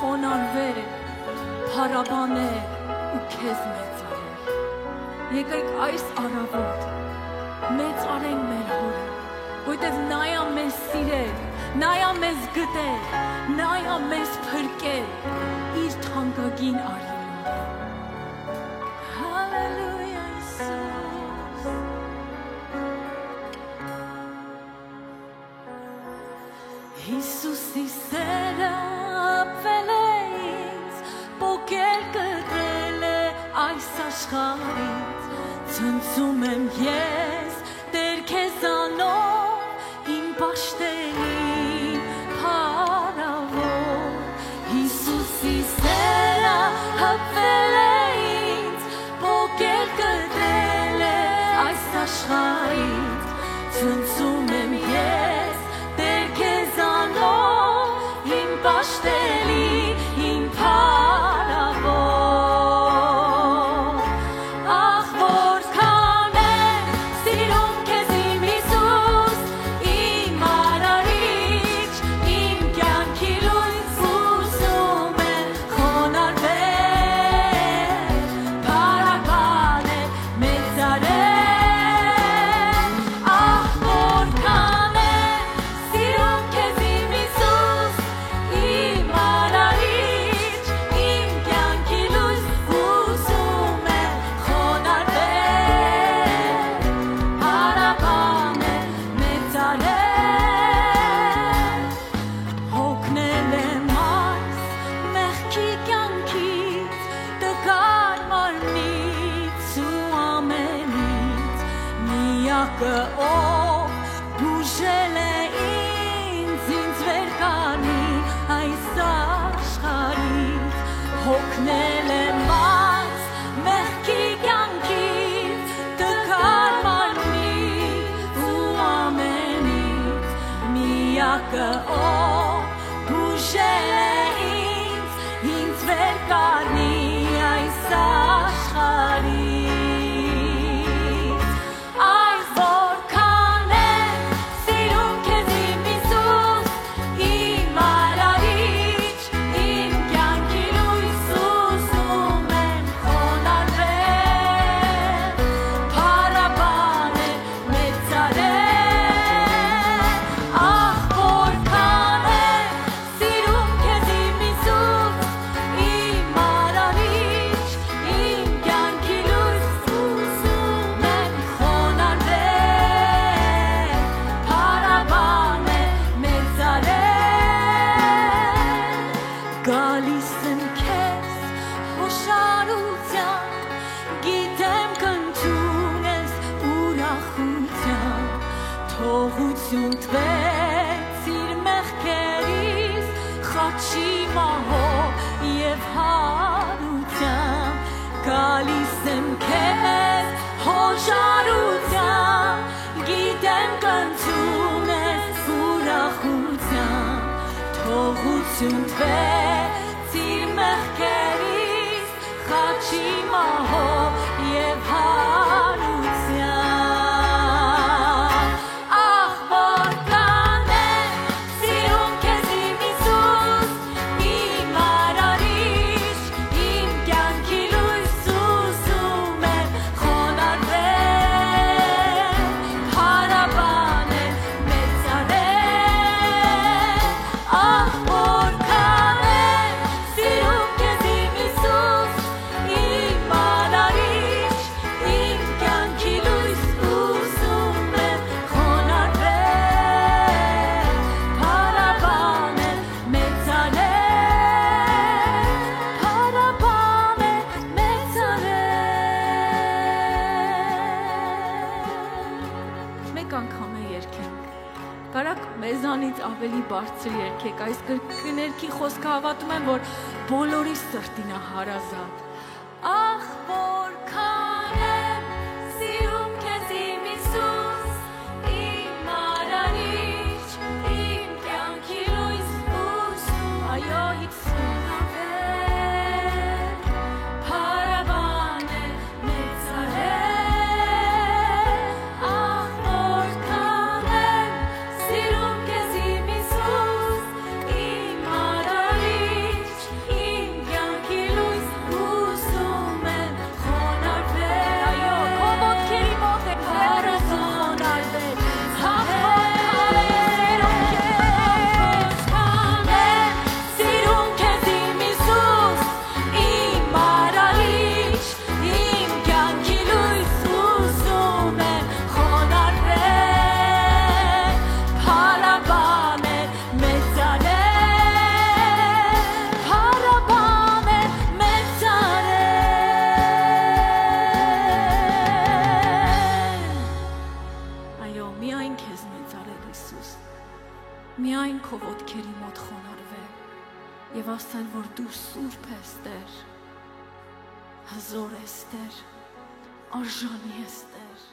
խոնարհվել, փառաբանել ու քեզ մեծարել։ Եկեք այս առավոտ մեծարենք մեր Հորը, որտեղ նա է մեզ սիրել, նա է մեզ գտել, նա է մեզ փրկել իր թանկագին արյունով։ Հալելույա Իսուս։ Հիսուսի սերը ապվել է ինձ, պոկել կտրել է այս աշխարհից, ցնցում եմ ես Տեր քեզանով իմ պաշտենին փառավոր, Հիսուսի սերը ապվել է ինձ, պոկել կտրել է այս աշխարհից, ցնցում եմ ես Տեր քեզանով իմ պաշտենին իմ փառավոր, ախ որքան եմ սիրում քեզ իմ Հիսուս, իմ արարիչ, իմ կյանքի լույս, ուզում եմ խոնարհվել, փառաբանել, մեծարել, ախ որքան եմ սիրում քեզ իմ Հիսուս, իմ արարիչ, իմ կյանքի լույս, ուզում եմ խոնարհվել, փառաբանել, մեծարել, հոգնել եմ այս մեղքի կյանքից, տկար մարմնից ու ամենից, միակը ով բուժել է ինձ վեր կանի այս աշխարհից, հոգնել եմ այս մեղքի կյանքից, տկար մարմնից ու ամենից, միակը ով բուժել է ինձ վեր կանի այս աշխարհից, այս որքան եմ սիրում քեզ իմ Հիսուս, իմ արարիչ, իմ կյանքի լույս, ուզում եմ խոնարհվել, փառաբանել, մեծարել, ախ որքան եմ սիրում քեզ իմ Հիսուս, իմ արարիչ, իմ կյանքի լույս, ուզում եմ խոնարհվել, փառաբանել, մեծարել, գալիս եմ քեզ հոշարությամբ, գիտեմ կընդունես ուրախությամբ, թողություն տվեց իր մեղքերից, խաչի մահով և հարությամբ, գալիս եմ քեզ հոշարությամբ, գիտեմ կընդունես ուրախությամբ, թողություն տվեց իր մեղքերից, խաչի մահով և հարությամբ, ախ որքան եմ սիրում քեզ իմ Հիսուս, իմ արարիչ, իմ կյանքի լույս, ուզում եմ խոնարհվել, փառաբանել, մեծարել, ախ որքան եմ սիրում քեզ իմ Հիսուս, իմ արարիչ, իմ կյանքի լույս, ուզում եմ խոնարհվել, փառաբանել, մեծարել, փառաբանել, մեծարել, մեկ անգամ է երգենք, կարաք մեզանից ավելի բարձր երգեք, այս կրկներքի խոսքը հավատում եմ, որ բոլորի սրտին է հարազատ, ախ որքան եմ սիրում քեզ իմ Հիսուս, իմ արարիչ, իմ կյանքի լույս, ուզում այո Հիսուս, փառաբանել, մեծարել, ախ որքան եմ սիրում քեզ իմ Հիսուս, իմ արարիչ, ասել, որ դու սուրբ ես, Տեր, հզոր ես, Տեր, արժանի ես, Տեր։